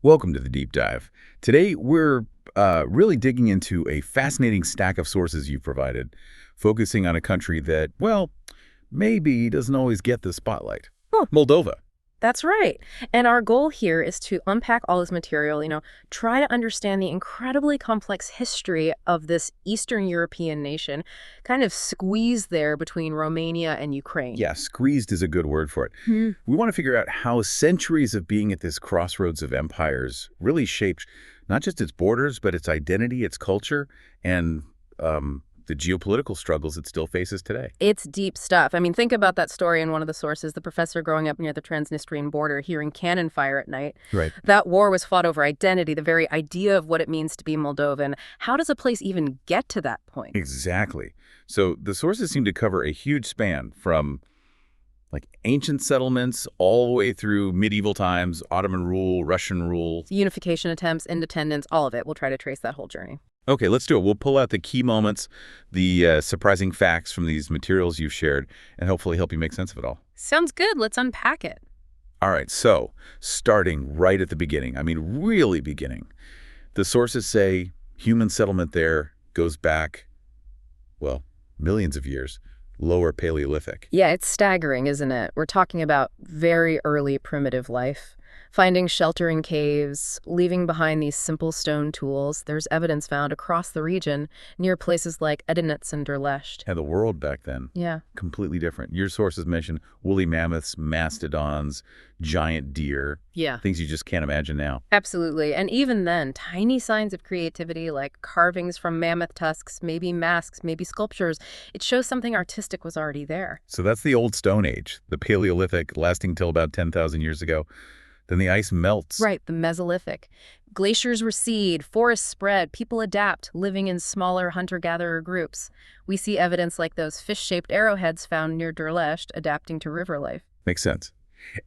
Welcome to the Deep Dive. Today, we're really digging into a fascinating stack of sources you've provided, focusing on a country that, well, maybe doesn't always get the spotlight. Oh, Moldova. that's right. And our goal here is to unpack all this material, try to understand the incredibly complex history of this Eastern European nation, kind of squeezed there between Romania and Ukraine. Yeah, squeezed is a good word for it. Hmm. We want to figure out how centuries of being at this crossroads of empires really shaped not just its borders, but its identity, its culture, and the geopolitical struggles it still faces today. It's deep stuff. I mean, think about that story in one of the sources, the professor growing up near the Transnistrian border, hearing cannon fire at night. Right. That war was fought over identity, the very idea of what it means to be Moldovan. How does a place even get to that point? Exactly. So the sources seem to cover a huge span from ancient settlements all the way through medieval times, Ottoman rule, Russian rule. Unification attempts, independence, all of it. We'll try to trace that whole journey. Okay, let's do it. We'll pull out the key moments, the surprising facts from these materials you've shared, and hopefully help you make sense of it all. Sounds good. Let's unpack it. All right, so starting right at the beginning, I mean really beginning, the sources say human settlement there goes back, well, millions of years, lower Paleolithic. Yeah, it's staggering, isn't it? We're talking about very early primitive life. Finding shelter in caves, leaving behind these simple stone tools. There's evidence found across the region near places like Edinets and Derlesht. And the world back then, Yeah. completely different. Your sources mention woolly mammoths, mastodons, giant deer, Yeah. things you just can't imagine now. Absolutely. And even then, tiny signs of creativity like carvings from mammoth tusks, maybe masks, maybe sculptures. It shows something artistic was already there. So that's the old Stone Age, the Paleolithic lasting till about 10,000 years ago. Then the ice melts. Right, the Mesolithic. Glaciers recede, forests spread, people adapt, living in smaller hunter-gatherer groups. We see evidence like those fish-shaped arrowheads found near Derlesht adapting to river life. Makes sense.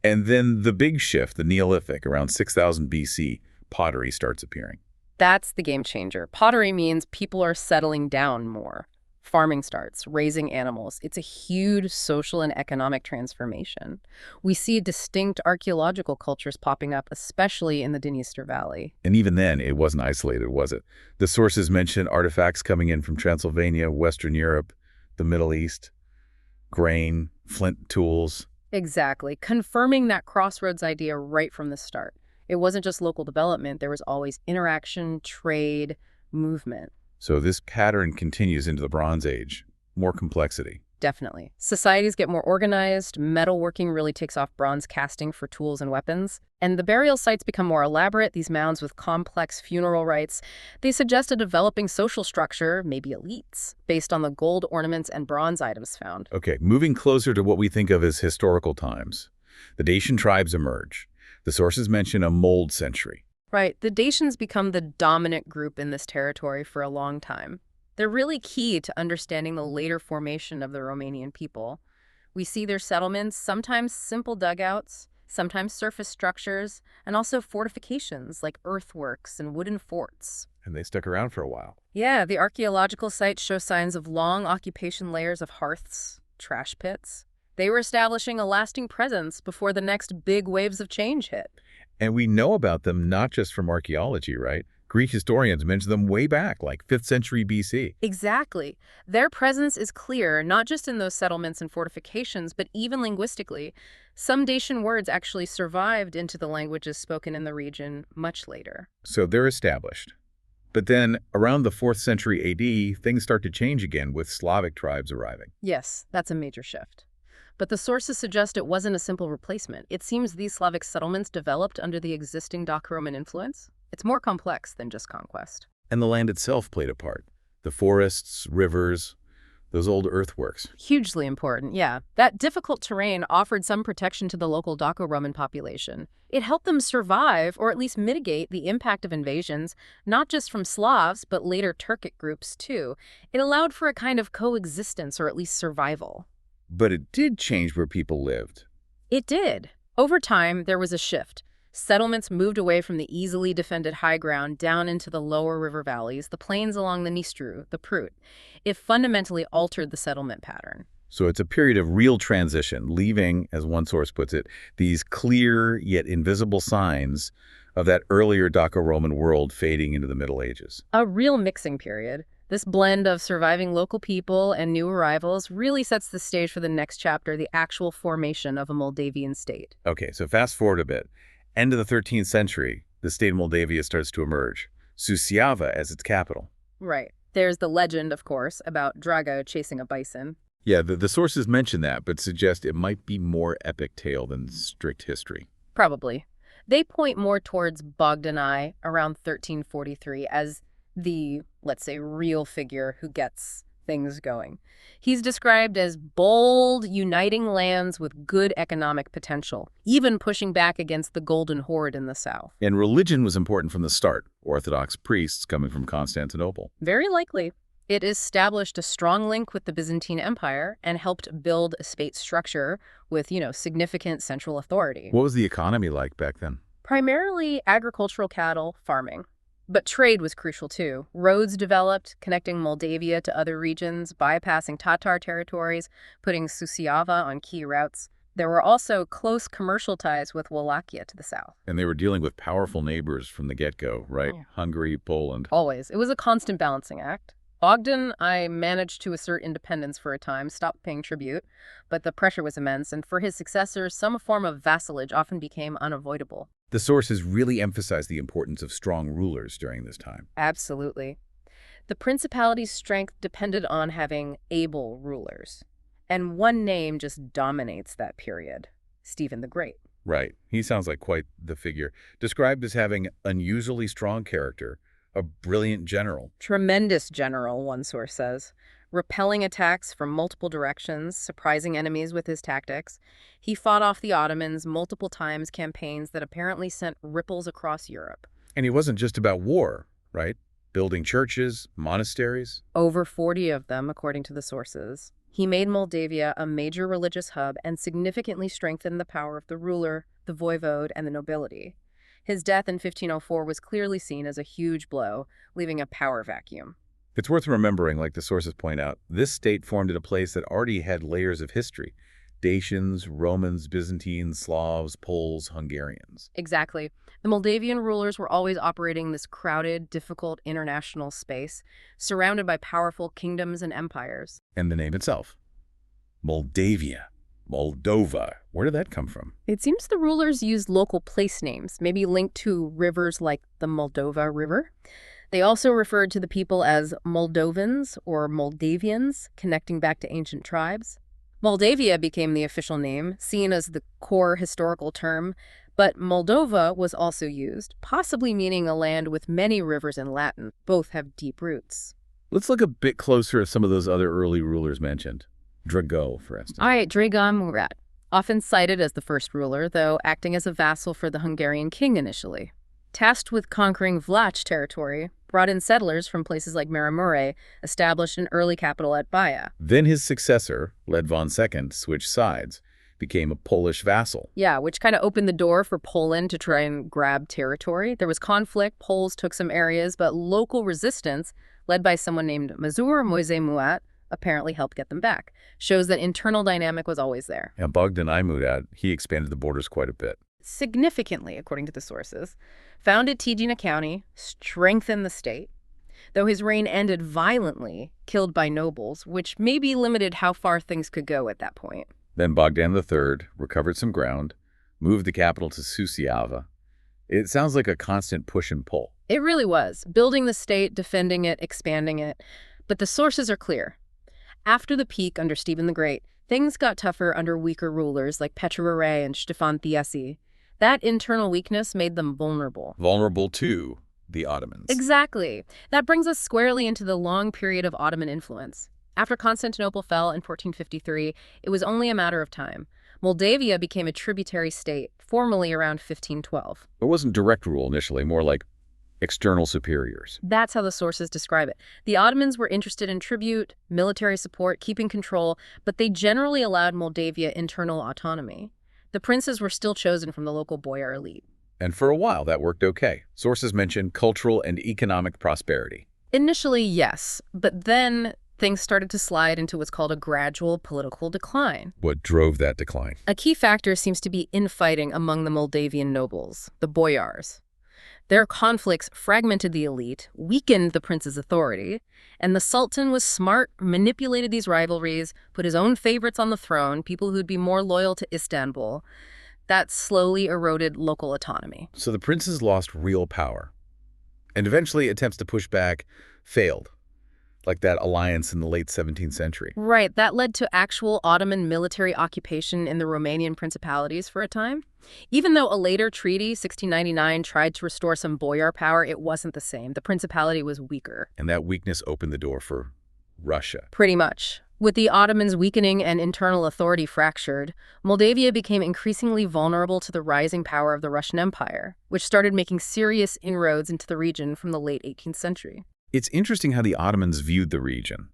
And then the big shift, the Neolithic, around 6000 BC, pottery starts appearing. That's the game changer. Pottery means people are settling down more. Farming starts, raising animals. It's a huge social and economic transformation. We see distinct archaeological cultures popping up, especially in the Dniester Valley. And even then, it wasn't isolated, was it? The sources mention artifacts coming in from Transylvania, Western Europe, the Middle East, grain, flint tools. Exactly, confirming that crossroads idea right from the start. It wasn't just local development, there was always interaction, trade, movement. So this pattern continues into the Bronze Age. More complexity. Definitely. Societies get more organized, metalworking really takes off bronze casting for tools and weapons, and the burial sites become more elaborate, these mounds with complex funeral rites. They suggest a developing social structure, maybe elites, based on the gold ornaments and bronze items found. Okay, moving closer to what we think of as historical times. The Dacian tribes emerge. The sources mention a mold century. Right, the Dacians become the dominant group in this territory for a long time. They're really key to understanding the later formation of the Romanian people. We see their settlements, sometimes simple dugouts, sometimes surface structures, and also fortifications like earthworks and wooden forts. And they stuck around for a while. Yeah, the archaeological sites show signs of long occupation layers of hearths, trash pits. They were establishing a lasting presence before the next big waves of change hit. And we know about them not just from archaeology, right? Greek historians mention them way back, like 5th century BC. Exactly. Their presence is clear, not just in those settlements and fortifications, but even linguistically. Some Dacian words actually survived into the languages spoken in the region much later. So they're established. But then, around the 4th century AD, things start to change again with Slavic tribes arriving. Yes, that's a major shift. But the sources suggest it wasn't a simple replacement. It seems these Slavic settlements developed under the existing Daco-Roman influence. It's more complex than just conquest. And the land itself played a part. The forests, rivers, those old earthworks. Hugely important, yeah. That difficult terrain offered some protection to the local Daco-Roman population. It helped them survive, or at least mitigate, the impact of invasions, not just from Slavs, but later Turkic groups too. It allowed for a kind of coexistence, or at least survival. But it did change where people lived. It did. Over time, there was a shift. Settlements moved away from the easily defended high ground down into the lower river valleys, the plains along the Dnistru, the Prut. It fundamentally altered the settlement pattern. So it's a period of real transition, leaving, as one source puts it, these clear yet invisible signs of that earlier Daco-Roman world fading into the Middle Ages. A real mixing period. This blend of surviving local people and new arrivals really sets the stage for the next chapter, the actual formation of a Moldavian state. Okay, so fast forward a bit. End of the 13th century, the state of Moldavia starts to emerge. Suceava as its capital. Right. There's the legend, of course, about Drago chasing a bison. Yeah, the sources mention that, but suggest it might be more epic tale than strict history. Probably. They point more towards Bogdan I around 1343 as the, let's say, real figure who gets things going. He's described as bold, uniting lands with good economic potential, even pushing back against the Golden Horde in the south. And religion was important from the start, Orthodox priests coming from Constantinople. Very likely. It established a strong link with the Byzantine Empire and helped build a state structure with, significant central authority. What was the economy like back then? Primarily agricultural cattle farming. But trade was crucial too. Roads developed, connecting Moldavia to other regions, bypassing Tatar territories, putting Suceava on key routes. There were also close commercial ties with Wallachia to the south. And they were dealing with powerful neighbors from the get-go, right? Yeah. Hungary, Poland. Always. It was a constant balancing act. Bogdan I managed to assert independence for a time, stopped paying tribute, but the pressure was immense, and for his successors, some form of vassalage often became unavoidable. The sources really emphasize the importance of strong rulers during this time. Absolutely. The principality's strength depended on having able rulers. And one name just dominates that period: Stephen the Great. Right. He sounds like quite the figure. Described as having unusually strong character, a brilliant general. Tremendous general, one source says. Repelling attacks from multiple directions, surprising enemies with his tactics. He fought off the Ottomans multiple times, campaigns that apparently sent ripples across Europe. And he wasn't just about war, right? Building churches, monasteries. Over 40 of them, according to the sources. He made Moldavia a major religious hub and significantly strengthened the power of the ruler, the voivode, and the nobility. His death in 1504 was clearly seen as a huge blow, leaving a power vacuum. It's worth remembering, like the sources point out, this state formed in a place that already had layers of history. Dacians, Romans, Byzantines, Slavs, Poles, Hungarians. Exactly. The Moldavian rulers were always operating this crowded, difficult international space, surrounded by powerful kingdoms and empires. And the name itself. Moldavia. Moldova. Where did that come from? It seems the rulers used local place names, maybe linked to rivers like the Moldova River. They also referred to the people as Moldovans or Moldavians, connecting back to ancient tribes. Moldavia became the official name, seen as the core historical term, but Moldova was also used, possibly meaning a land with many rivers in Latin. Both have deep roots. Let's look a bit closer at some of those other early rulers mentioned. Drago, for instance. All right, Dragan Murat, often cited as the first ruler, though acting as a vassal for the Hungarian king initially. Tasked with conquering Vlach territory, brought in settlers from places like Maramure, established an early capital at Baia. Then his successor, Ledvan II, switched sides, became a Polish vassal. Yeah, which kind of opened the door for Poland to try and grab territory. There was conflict, Poles took some areas, but local resistance, led by someone named Mazur Moise Muat, apparently helped get them back. Shows that internal dynamic was always there. And Bogdan I Murat, he expanded the borders quite a bit. Significantly, according to the sources. Founded Tijina County, strengthened the state, though his reign ended violently, killed by nobles, which maybe limited how far things could go at that point. Then Bogdan III recovered some ground, moved the capital to Suceava. It sounds like a constant push and pull. It really was, building the state, defending it, expanding it. But the sources are clear. After the peak under Stephen the Great, things got tougher under weaker rulers like Petru Ure and Ștefan Thiesi. That internal weakness made them vulnerable. Vulnerable to the Ottomans. Exactly. That brings us squarely into the long period of Ottoman influence. After Constantinople fell in 1453, it was only a matter of time. Moldavia became a tributary state, formally around 1512. It wasn't direct rule initially, more like external superiors. That's how the sources describe it. The Ottomans were interested in tribute, military support, keeping control, but they generally allowed Moldavia internal autonomy. The princes were still chosen from the local boyar elite. And for a while, that worked okay. Sources mention cultural and economic prosperity. Initially, yes, but then things started to slide into what's called a gradual political decline. What drove that decline? A key factor seems to be infighting among the Moldavian nobles, the boyars. Their conflicts fragmented the elite, weakened the prince's authority, and the Sultan was smart, manipulated these rivalries, put his own favorites on the throne, people who'd be more loyal to Istanbul. That slowly eroded local autonomy. So the princes lost real power, and eventually attempts to push back failed, like that alliance in the late 17th century. Right, that led to actual Ottoman military occupation in the Romanian principalities for a time. Even though a later treaty, 1699, tried to restore some boyar power, it wasn't the same. The principality was weaker. And that weakness opened the door for Russia. Pretty much. With the Ottomans weakening and internal authority fractured, Moldavia became increasingly vulnerable to the rising power of the Russian Empire, which started making serious inroads into the region from the late 18th century. It's interesting how the Ottomans viewed the region.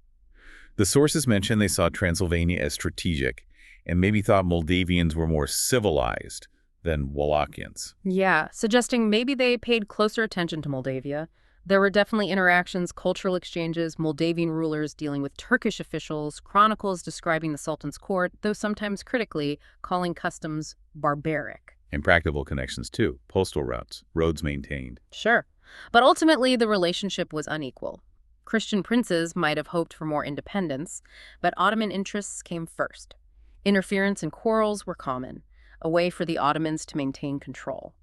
The sources mention they saw Transylvania as strategic and maybe thought Moldavians were more civilized than Wallachians. Yeah, suggesting maybe they paid closer attention to Moldavia. There were definitely interactions, cultural exchanges, Moldavian rulers dealing with Turkish officials, chronicles describing the Sultan's court, though sometimes critically, calling customs barbaric. And practical connections too, postal routes, roads maintained. Sure. But ultimately, the relationship was unequal. Christian princes might have hoped for more independence, but Ottoman interests came first. Interference and quarrels were common, a way for the Ottomans to maintain control.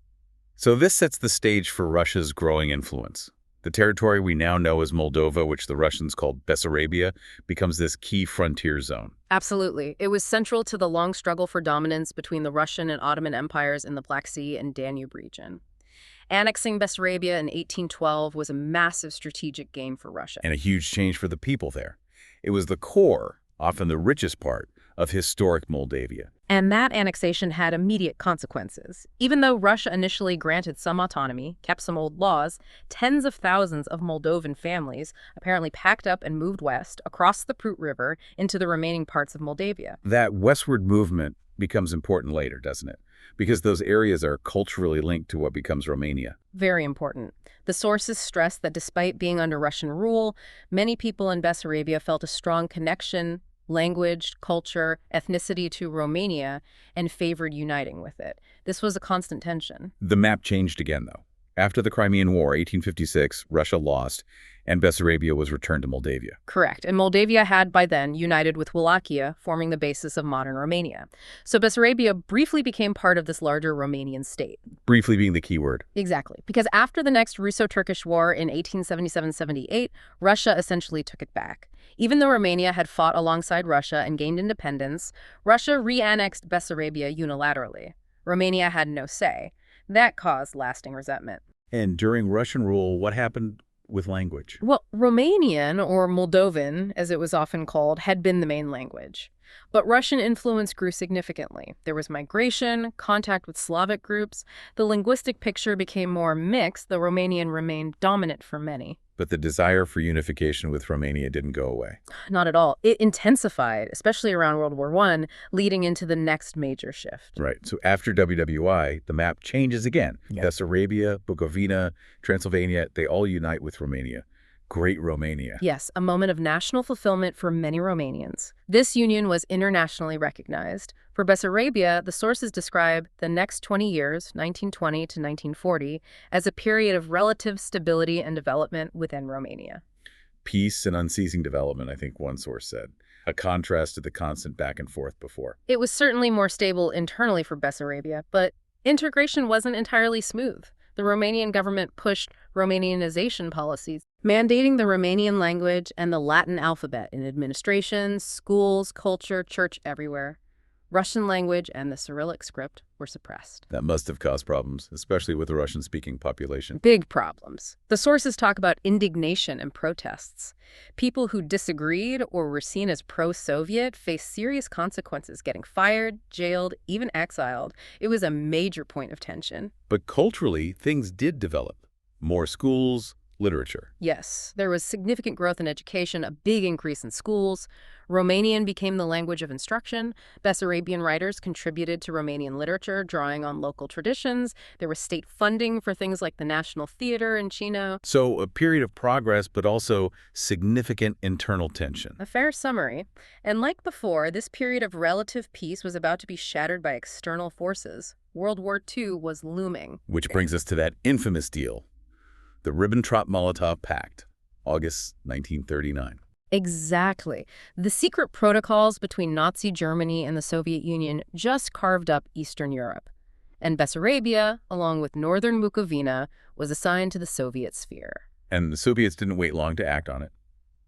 So this sets the stage for Russia's growing influence. The territory we now know as Moldova, which the Russians called Bessarabia, becomes this key frontier zone. Absolutely. It was central to the long struggle for dominance between the Russian and Ottoman empires in the Black Sea and Danube region. Annexing Bessarabia in 1812 was a massive strategic game for Russia. And a huge change for the people there. It was the core, often the richest part, of historic Moldavia. And that annexation had immediate consequences. Even though Russia initially granted some autonomy, kept some old laws, tens of thousands of Moldovan families apparently packed up and moved west across the Prut River into the remaining parts of Moldavia. That westward movement becomes important later, doesn't it? Because those areas are culturally linked to what becomes Romania. Very important. The sources stress that despite being under Russian rule, many people in Bessarabia felt a strong connection, language, culture, ethnicity to Romania, and favored uniting with it. This was a constant tension. The map changed again, though. After the Crimean War, 1856, Russia lost, and Bessarabia was returned to Moldavia. Correct. And Moldavia had, by then, united with Wallachia, forming the basis of modern Romania. So Bessarabia briefly became part of this larger Romanian state. Briefly being the key word. Exactly. Because after the next Russo-Turkish War in 1877-78, Russia essentially took it back. Even though Romania had fought alongside Russia and gained independence, Russia re-annexed Bessarabia unilaterally. Romania had no say. That caused lasting resentment. And during Russian rule, what happened with language? Well, Romanian, or Moldovan, as it was often called, had been the main language. But Russian influence grew significantly. There was migration, contact with Slavic groups. The linguistic picture became more mixed, though Romanian remained dominant for many. But the desire for unification with Romania didn't go away. Not at all. It intensified, especially around World War I, leading into the next major shift. Right. So after WWI, the map changes again. Yeah. Bessarabia, Bukovina, Transylvania, they all unite with Romania. Great Romania. Yes, a moment of national fulfillment for many Romanians. This union was internationally recognized. For Bessarabia, the sources describe the next 20 years, 1920 to 1940, as a period of relative stability and development within Romania. Peace and unceasing development, I think one source said. A contrast to the constant back and forth before. It was certainly more stable internally for Bessarabia, but integration wasn't entirely smooth. The Romanian government pushed Romanianization policies, mandating the Romanian language and the Latin alphabet in administration, schools, culture, church, everywhere. Russian language and the Cyrillic script were suppressed. That must have caused problems, especially with the Russian-speaking population. Big problems. The sources talk about indignation and protests. People who disagreed or were seen as pro-Soviet faced serious consequences, getting fired, jailed, even exiled. It was a major point of tension. But culturally, things did develop. More schools, Literature. Yes, there was significant growth in education, a big increase in schools. Romanian became the language of instruction. Bessarabian writers contributed to Romanian literature, drawing on local traditions. There was state funding for things like the National Theater in Chino. So a period of progress, but also significant internal tension. A fair summary. And like before, this period of relative peace was about to be shattered by external forces. World War II was looming. Which brings us to that infamous deal, the Ribbentrop-Molotov Pact, August 1939. Exactly. The secret protocols between Nazi Germany and the Soviet Union just carved up Eastern Europe. And Bessarabia, along with northern Bukovina, was assigned to the Soviet sphere. And the Soviets didn't wait long to act on it.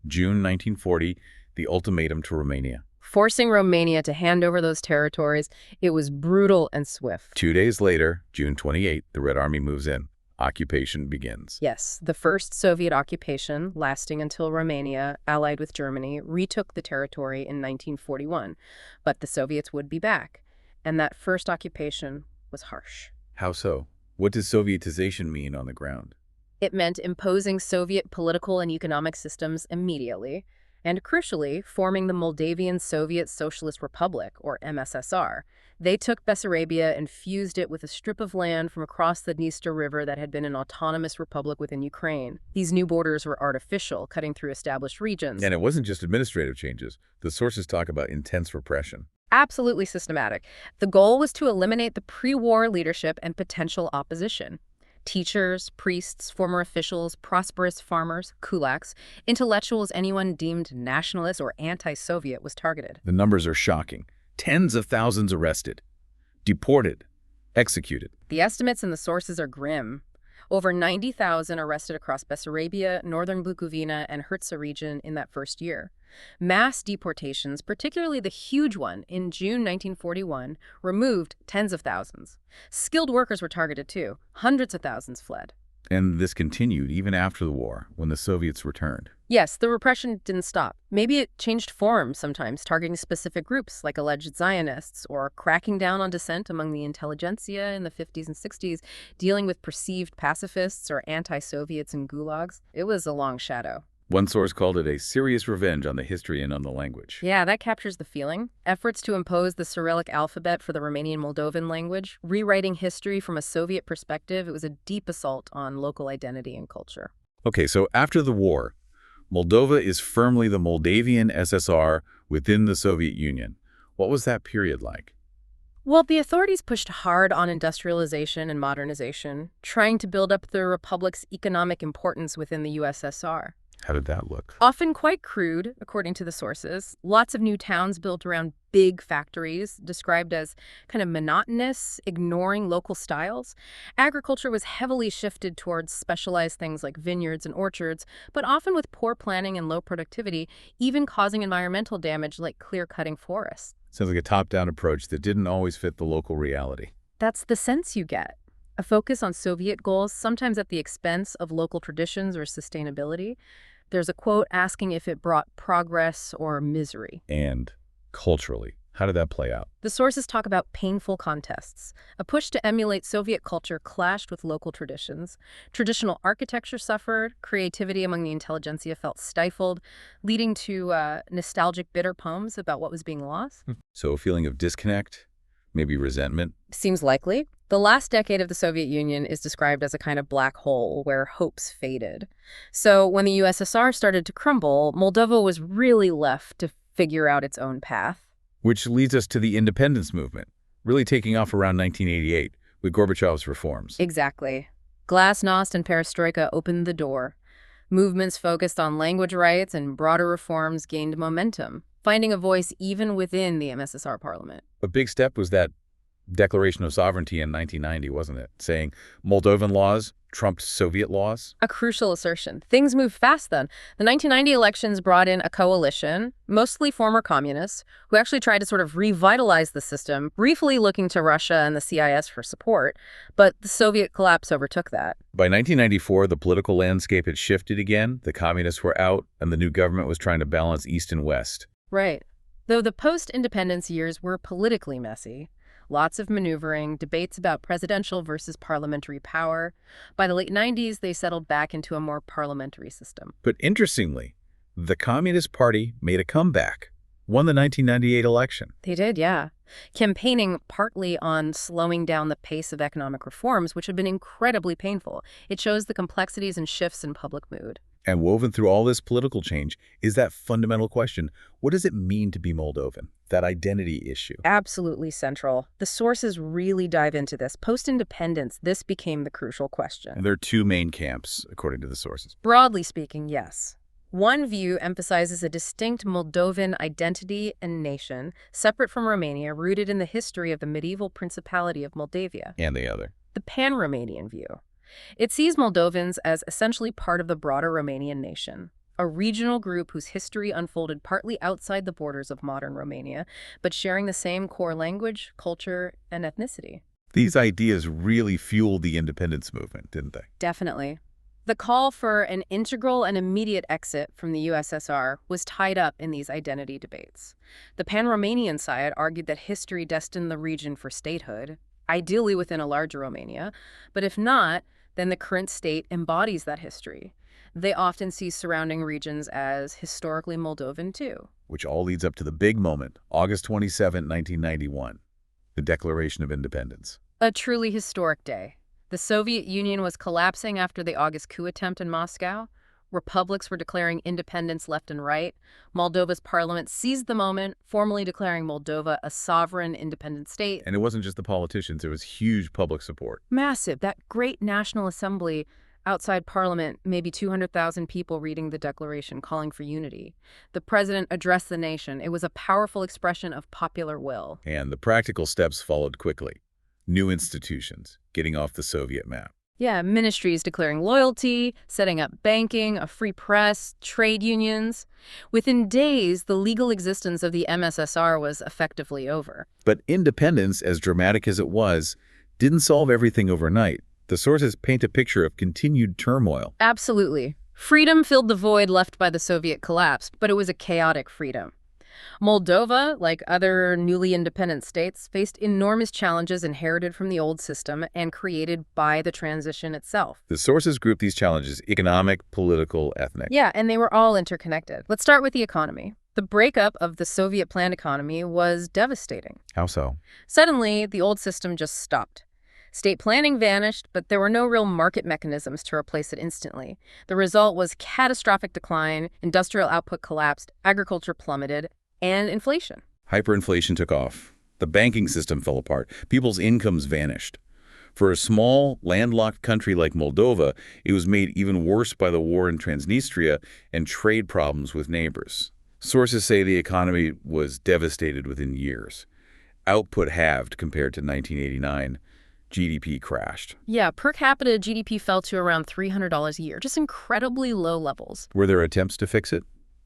June 1940, the ultimatum to Romania. Forcing Romania to hand over those territories, it was brutal and swift. 2 days later, June 28, the Red Army moves in. Occupation begins. Yes, the first Soviet occupation, lasting until Romania, allied with Germany, retook the territory in 1941. But the Soviets would be back, and that first occupation was harsh. How so? What does Sovietization mean on the ground? It meant imposing Soviet political and economic systems immediately, and crucially, forming the Moldavian Soviet Socialist Republic, or MSSR. They took Bessarabia and fused it with a strip of land from across the Dniester River that had been an autonomous republic within Ukraine. These new borders were artificial, cutting through established regions. And it wasn't just administrative changes. The sources talk about intense repression. Absolutely systematic. The goal was to eliminate the pre-war leadership and potential opposition. Teachers, priests, former officials, prosperous farmers, kulaks, intellectuals, anyone deemed nationalist or anti-Soviet was targeted. The numbers are shocking. Tens of thousands arrested, deported, executed. The estimates and the sources are grim. Over 90,000 arrested across Bessarabia, northern Bukovina, and Herzegovina region in that first year. Mass deportations, particularly the huge one in June 1941, removed tens of thousands. Skilled workers were targeted too. Hundreds of thousands fled. And this continued even after the war, when the Soviets returned. Yes, the repression didn't stop. Maybe it changed form sometimes, targeting specific groups like alleged Zionists, or cracking down on dissent among the intelligentsia in the 50s and 60s, dealing with perceived pacifists or anti-Soviets in gulags. It was a long shadow. One source called it a serious revenge on the history and on the language. Yeah, that captures the feeling. Efforts to impose the Cyrillic alphabet for the Romanian Moldovan language, rewriting history from a Soviet perspective, it was a deep assault on local identity and culture. Okay, so after the war, Moldova is firmly the Moldavian SSR within the Soviet Union. What was that period like? Well, the authorities pushed hard on industrialization and modernization, trying to build up the republic's economic importance within the USSR. How did that look? Often quite crude, according to the sources. Lots of new towns built around big factories, described as kind of monotonous, ignoring local styles. Agriculture was heavily shifted towards specialized things like vineyards and orchards, but often with poor planning and low productivity, even causing environmental damage like clear-cutting forests. Sounds like a top-down approach that didn't always fit the local reality. That's the sense you get. A focus on Soviet goals, sometimes at the expense of local traditions or sustainability. There's a quote asking if it brought progress or misery. And culturally, how did that play out? The sources talk about painful contests. A push to emulate Soviet culture clashed with local traditions. Traditional architecture suffered, creativity among the intelligentsia felt stifled, leading to nostalgic, bitter poems about what was being lost. So a feeling of disconnect, maybe resentment? Seems likely. The last decade of the Soviet Union is described as a kind of black hole where hopes faded. So when the USSR started to crumble, Moldova was really left to figure out its own path. Which leads us to the independence movement, really taking off around 1988 with Gorbachev's reforms. Exactly. Glasnost and perestroika opened the door. Movements focused on language rights and broader reforms gained momentum, finding a voice even within the MSSR parliament. A big step was that Declaration of Sovereignty in 1990, wasn't it? Saying Moldovan laws trumped Soviet laws? A crucial assertion. Things moved fast then. The 1990 elections brought in a coalition, mostly former communists, who actually tried to sort of revitalize the system, briefly looking to Russia and the CIS for support, but the Soviet collapse overtook that. By 1994, the political landscape had shifted again, the communists were out, and the new government was trying to balance East and West. Right. Though the post-independence years were politically messy. Lots of maneuvering, debates about presidential versus parliamentary power. By the late 90s, they settled back into a more parliamentary system. But interestingly, the Communist Party made a comeback, won the 1998 election. They did, yeah. Campaigning partly on slowing down the pace of economic reforms, which had been incredibly painful. It shows the complexities and shifts in public mood. And woven through all this political change is that fundamental question: what does it mean to be Moldovan? That identity issue. Absolutely central. The sources really dive into this. Post-independence, this became the crucial question. And there are two main camps, according to the sources. Broadly speaking, yes. One view emphasizes a distinct Moldovan identity and nation, separate from Romania, rooted in the history of the medieval Principality of Moldavia. And the other. The pan-Romanian view. It sees Moldovans as essentially part of the broader Romanian nation, a regional group whose history unfolded partly outside the borders of modern Romania, but sharing the same core language, culture, and ethnicity. These ideas really fueled the independence movement, didn't they? Definitely. The call for an integral and immediate exit from the USSR was tied up in these identity debates. The pan-Romanian side argued that history destined the region for statehood, ideally within a larger Romania, but if not, then the current state embodies that history. They often see surrounding regions as historically Moldovan too. Which all leads up to the big moment, August 27, 1991, the Declaration of Independence. A truly historic day. The Soviet Union was collapsing after the August coup attempt in Moscow. Republics were declaring independence left and right. Moldova's parliament seized the moment, formally declaring Moldova a sovereign, independent state. And it wasn't just the politicians, there was huge public support. Massive. That great National Assembly outside parliament, maybe 200,000 people reading the declaration, calling for unity. The president addressed the nation. It was a powerful expression of popular will. And the practical steps followed quickly. New institutions, getting off the Soviet map. Yeah, ministries declaring loyalty, setting up banking, a free press, trade unions. Within days, the legal existence of the MSSR was effectively over. But independence, as dramatic as it was, didn't solve everything overnight. The sources paint a picture of continued turmoil. Absolutely. Freedom filled the void left by the Soviet collapse, but it was a chaotic freedom. Moldova, like other newly independent states, faced enormous challenges inherited from the old system and created by the transition itself. The sources group these challenges: economic, political, ethnic. Yeah, and they were all interconnected. Let's start with the economy. The breakup of the Soviet planned economy was devastating. How so? Suddenly, the old system just stopped. State planning vanished, but there were no real market mechanisms to replace it instantly. The result was catastrophic decline, industrial output collapsed, agriculture plummeted, and inflation. Hyperinflation took off. The banking system fell apart. People's incomes vanished. For a small, landlocked country like Moldova, it was made even worse by the war in Transnistria and trade problems with neighbors. Sources say the economy was devastated within years. Output halved compared to 1989. GDP crashed. Yeah, per capita GDP fell to around $300 a year, just incredibly low levels. Were there attempts to fix it?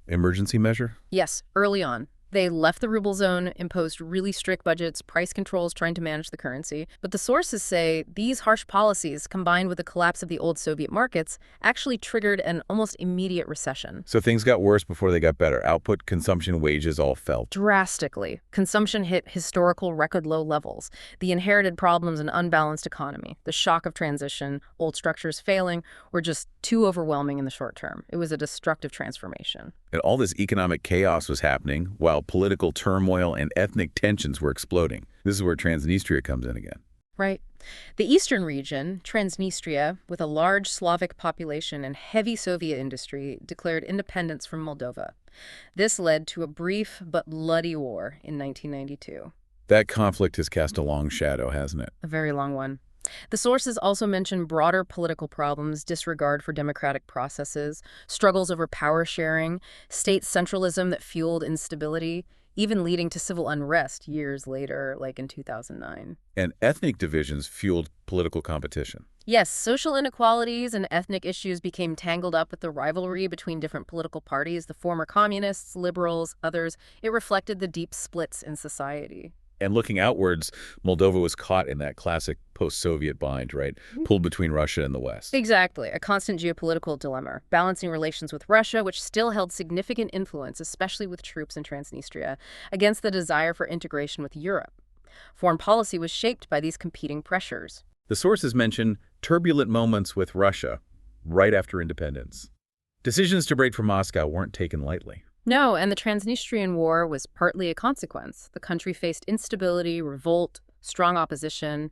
Emergency measure? Yes, early on. They left the ruble zone, imposed really strict budgets, price controls trying to manage the currency. But the sources say these harsh policies, combined with the collapse of the old Soviet markets, actually triggered an almost immediate recession. So things got worse before they got better. Output, consumption, wages all fell. Drastically. Consumption hit historical record low levels. The inherited problems and unbalanced economy, the shock of transition, old structures failing, were just too overwhelming in the short term. It was a destructive transformation. And all this economic chaos was happening while political turmoil and ethnic tensions were exploding. This is where Transnistria comes in again. Right. The eastern region, Transnistria, with a large Slavic population and heavy Soviet industry, declared independence from Moldova. This led to a brief but bloody war in 1992. That conflict has cast a long shadow, hasn't it? A very long one. The sources also mention broader political problems, disregard for democratic processes, struggles over power sharing, state centralism that fueled instability, even leading to civil unrest years later, like in 2009. And ethnic divisions fueled political competition. Yes, social inequalities and ethnic issues became tangled up with the rivalry between different political parties, the former communists, liberals, others. It reflected the deep splits in society. And looking outwards, Moldova was caught in that classic post-Soviet bind, right? Pulled between Russia and the West. Exactly, a constant geopolitical dilemma, balancing relations with Russia, which still held significant influence, especially with troops in Transnistria, against the desire for integration with Europe. Foreign policy was shaped by these competing pressures. The sources mention turbulent moments with Russia right after independence. Decisions to break from Moscow weren't taken lightly. No, and the Transnistrian War was partly a consequence. The country faced instability, revolt, strong opposition.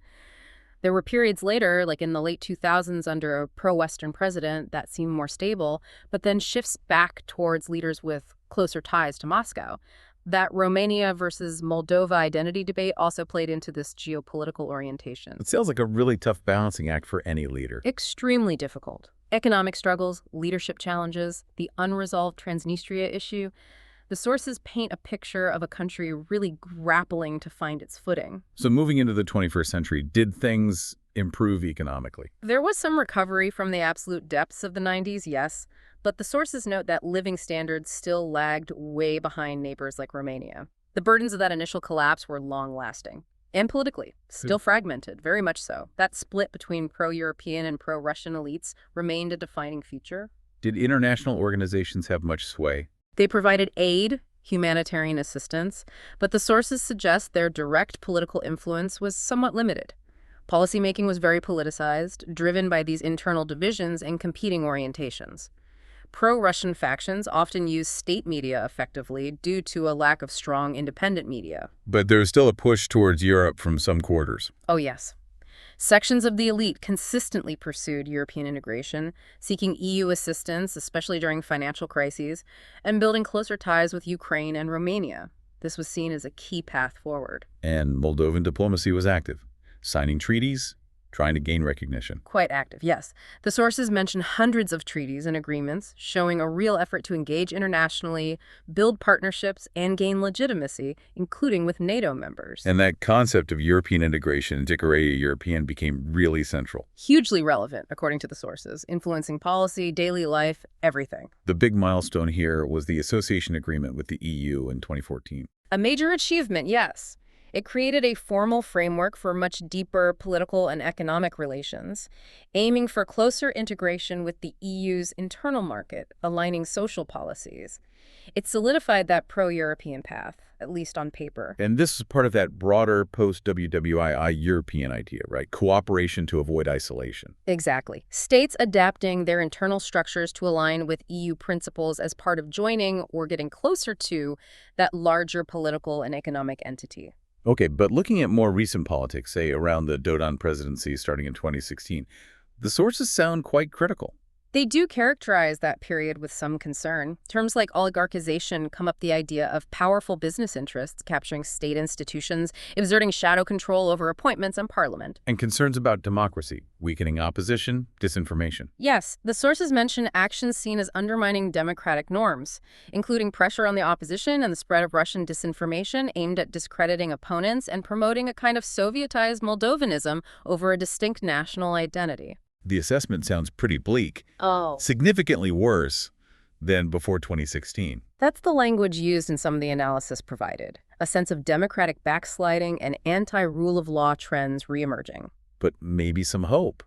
There were periods later, like in the late 2000s under a pro-Western president, that seemed more stable, but then shifts back towards leaders with closer ties to Moscow. That Romania versus Moldova identity debate also played into this geopolitical orientation. It sounds like a really tough balancing act for any leader. Extremely difficult. Economic struggles, leadership challenges, the unresolved Transnistria issue. The sources paint a picture of a country really grappling to find its footing. So moving into the 21st century, did things improve economically? There was some recovery from the absolute depths of the 90s, yes, but the sources note that living standards still lagged way behind neighbors like Romania. The burdens of that initial collapse were long-lasting. And politically, still fragmented, very much so. That split between pro-European and pro-Russian elites remained a defining feature. Did international organizations have much sway? They provided aid, humanitarian assistance, but the sources suggest their direct political influence was somewhat limited. Policymaking was very politicized, driven by these internal divisions and competing orientations. Pro-Russian factions often use state media effectively due to a lack of strong independent media. But there's still a push towards Europe from some quarters. Oh, yes. Sections of the elite consistently pursued European integration, seeking EU assistance, especially during financial crises, and building closer ties with Ukraine and Romania. This was seen as a key path forward. And Moldovan diplomacy was active, signing treaties, trying to gain recognition. Quite active, yes. The sources mention hundreds of treaties and agreements, showing a real effort to engage internationally, build partnerships, and gain legitimacy, including with NATO members. And that concept of European integration, Dicaria European, became really central. Hugely relevant, according to the sources, influencing policy, daily life, everything. The big milestone here was the association agreement with the EU in 2014. A major achievement, yes. It created a formal framework for much deeper political and economic relations, aiming for closer integration with the EU's internal market, aligning social policies. It solidified that pro-European path, at least on paper. And this is part of that broader post-WWII European idea, right? Cooperation to avoid isolation. Exactly. States adapting their internal structures to align with EU principles as part of joining or getting closer to that larger political and economic entity. Okay, but looking at more recent politics, say around the Dodon presidency starting in 2016, the sources sound quite critical. They do characterize that period with some concern. Terms like oligarchization come up the idea of powerful business interests capturing state institutions, exerting shadow control over appointments and parliament. And concerns about democracy, weakening opposition, disinformation. Yes, the sources mention actions seen as undermining democratic norms, including pressure on the opposition and the spread of Russian disinformation aimed at discrediting opponents and promoting a kind of Sovietized Moldovanism over a distinct national identity. The assessment sounds pretty bleak. Oh. Significantly worse than before 2016. That's the language used in some of the analysis provided, a sense of democratic backsliding and anti-rule of law trends reemerging. But maybe some hope,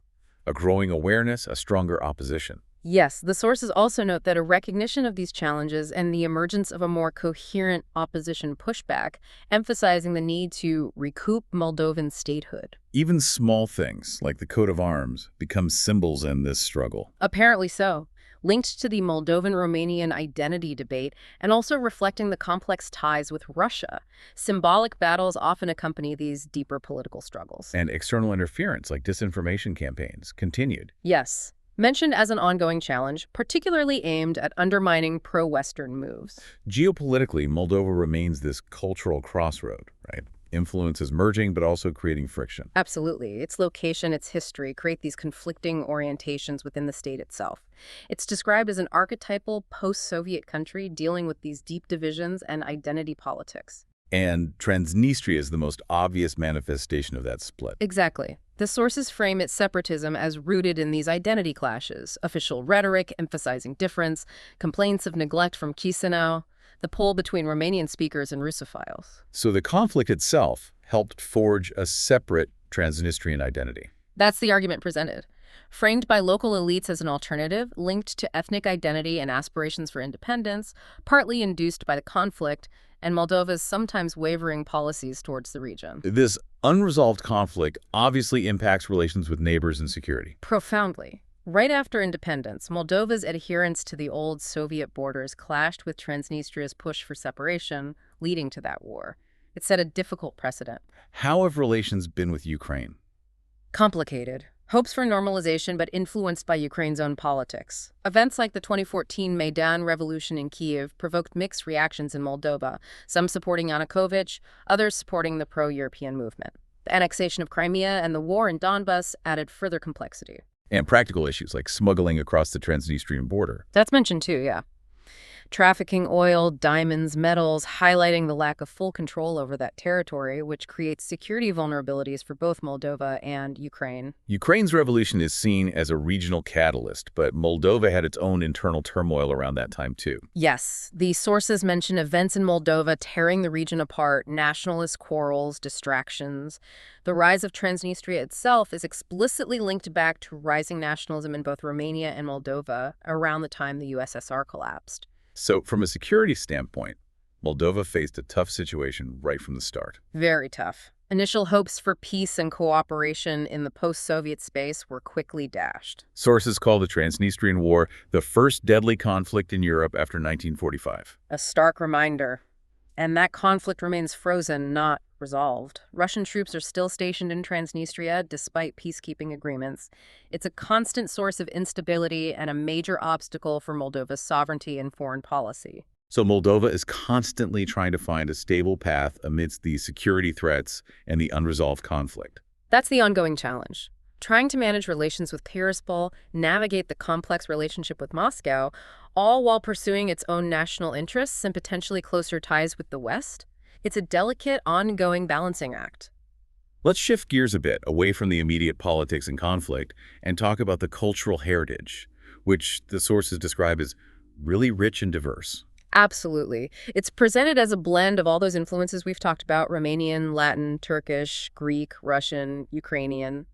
a growing awareness, a stronger opposition. Yes, the sources also note that a recognition of these challenges and the emergence of a more coherent opposition pushback, emphasizing the need to recoup Moldovan statehood. Even small things, like the coat of arms, become symbols in this struggle. Apparently so, linked to the Moldovan-Romanian identity debate and also reflecting the complex ties with Russia. Symbolic battles often accompany these deeper political struggles. And external interference, like disinformation campaigns, continued. Yes. Mentioned as an ongoing challenge, particularly aimed at undermining pro-Western moves. Geopolitically, Moldova remains this cultural crossroad, right? Influence is merging, but also creating friction. Absolutely. Its location, its history create these conflicting orientations within the state itself. It's described as an archetypal post-Soviet country dealing with these deep divisions and identity politics. And Transnistria is the most obvious manifestation of that split. Exactly. The sources frame its separatism as rooted in these identity clashes, official rhetoric emphasizing difference, complaints of neglect from Chisinau, the pull between Romanian speakers and Russophiles. So the conflict itself helped forge a separate Transnistrian identity. That's the argument presented. Framed by local elites as an alternative, linked to ethnic identity and aspirations for independence, partly induced by the conflict, and Moldova's sometimes wavering policies towards the region. This unresolved conflict obviously impacts relations with neighbors and security. Profoundly. Right after independence, Moldova's adherence to the old Soviet borders clashed with Transnistria's push for separation, leading to that war. It set a difficult precedent. How have relations been with Ukraine? Complicated. Hopes for normalization, but influenced by Ukraine's own politics. Events like the 2014 Maidan Revolution in Kyiv provoked mixed reactions in Moldova, some supporting Yanukovych, others supporting the pro-European movement. The annexation of Crimea and the war in Donbas added further complexity. And practical issues like smuggling across the Transnistrian border. That's mentioned too, yeah. Trafficking oil, diamonds, metals, highlighting the lack of full control over that territory, which creates security vulnerabilities for both Moldova and Ukraine. Ukraine's revolution is seen as a regional catalyst, but Moldova had its own internal turmoil around that time too. Yes, the sources mention events in Moldova tearing the region apart, nationalist quarrels, distractions. The rise of Transnistria itself is explicitly linked back to rising nationalism in both Romania and Moldova around the time the USSR collapsed. So from a security standpoint, Moldova faced a tough situation right from the start. Very tough. Initial hopes for peace and cooperation in the post-Soviet space were quickly dashed. Sources call the Transnistrian War the first deadly conflict in Europe after 1945. A stark reminder. And that conflict remains frozen, not resolved. Russian troops are still stationed in Transnistria despite peacekeeping agreements. It's a constant source of instability and a major obstacle for Moldova's sovereignty and foreign policy. So Moldova is constantly trying to find a stable path amidst the security threats and the unresolved conflict. That's the ongoing challenge. Trying to manage relations with Tiraspol, navigate the complex relationship with Moscow, all while pursuing its own national interests and potentially closer ties with the West. It's a delicate, ongoing balancing act. Let's shift gears a bit away from the immediate politics and conflict and talk about the cultural heritage, which the sources describe as really rich and diverse. Absolutely. It's presented as a blend of all those influences we've talked about: Romanian, Latin, Turkish, Greek, Russian, Ukrainian.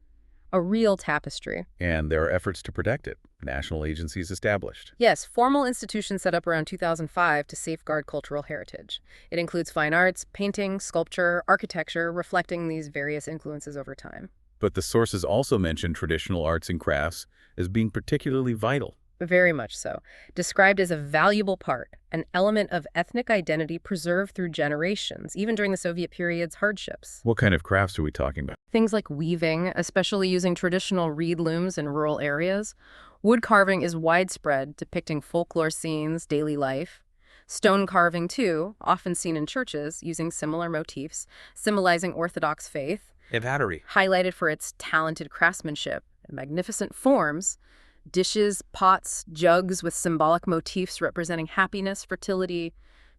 A real tapestry. And there are efforts to protect it. National agencies established. Yes, formal institutions set up around 2005 to safeguard cultural heritage. It includes fine arts, painting, sculpture, architecture, reflecting these various influences over time. But the sources also mention traditional arts and crafts as being particularly vital. Very much so. Described as a valuable part, an element of ethnic identity preserved through generations, even during the Soviet period's hardships. What kind of crafts are we talking about? Things like weaving, especially using traditional reed looms in rural areas. Wood carving is widespread, depicting folklore scenes, daily life. Stone carving, too, often seen in churches, using similar motifs, symbolizing Orthodox faith. Pottery. Highlighted for its talented craftsmanship and magnificent forms. Dishes, pots, jugs with symbolic motifs representing happiness, fertility,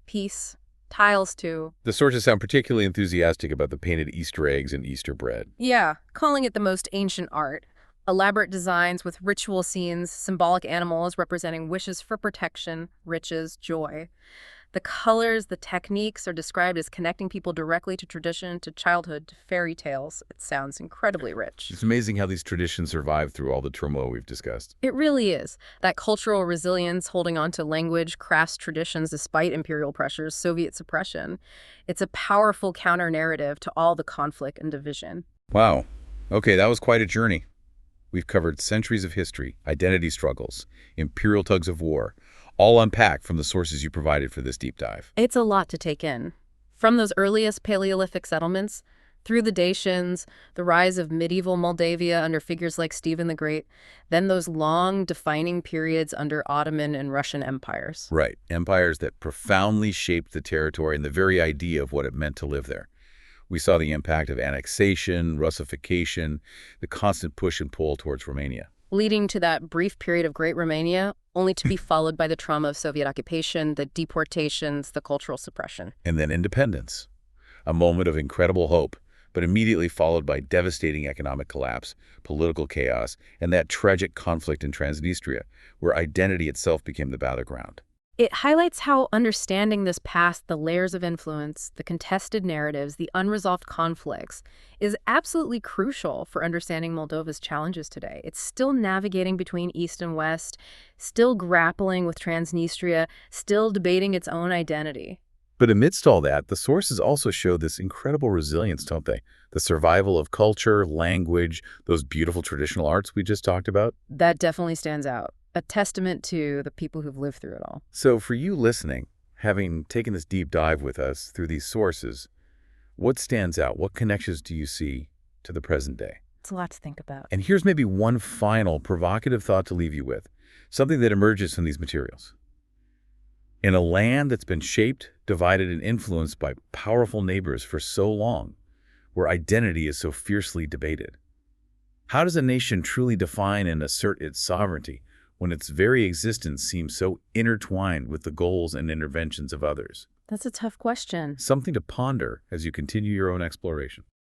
peace. Tiles, too. The sources sound particularly enthusiastic about the painted Easter eggs and Easter bread. Yeah, calling it the most ancient art. Elaborate designs with ritual scenes, symbolic animals representing wishes for protection, riches, joy. The colors, the techniques are described as connecting people directly to tradition, to childhood, to fairy tales. It sounds incredibly rich. It's amazing how these traditions survive through all the turmoil we've discussed. It really is. That cultural resilience, holding on to language, crafts, traditions despite imperial pressures, Soviet suppression. It's a powerful counter-narrative to all the conflict and division. Wow. Okay, that was quite a journey. We've covered centuries of history, identity struggles, imperial tugs of war, all unpacked from the sources you provided for this deep dive. It's a lot to take in. From those earliest Paleolithic settlements, through the Dacians, the rise of medieval Moldavia under figures like Stephen the Great, then those long defining periods under Ottoman and Russian empires. Right, empires that profoundly shaped the territory and the very idea of what it meant to live there. We saw the impact of annexation, Russification, the constant push and pull towards Romania. Leading to that brief period of Great Romania, only to be followed by the trauma of Soviet occupation, the deportations, the cultural suppression. And then independence, a moment of incredible hope, but immediately followed by devastating economic collapse, political chaos, and that tragic conflict in Transnistria, where identity itself became the battleground. It highlights how understanding this past, the layers of influence, the contested narratives, the unresolved conflicts, is absolutely crucial for understanding Moldova's challenges today. It's still navigating between East and West, still grappling with Transnistria, still debating its own identity. But amidst all that, the sources also show this incredible resilience, don't they? The survival of culture, language, those beautiful traditional arts we just talked about. That definitely stands out. A testament to the people who've lived through it all. So for you listening, having taken this deep dive with us through these sources, what stands out? What connections do you see to the present day? It's a lot to think about. And here's maybe one final provocative thought to leave you with, something that emerges from these materials. In a land that's been shaped, divided, and influenced by powerful neighbors for so long, where identity is so fiercely debated, how does a nation truly define and assert its sovereignty when its very existence seems so intertwined with the goals and interventions of others? That's a tough question. Something to ponder as you continue your own exploration.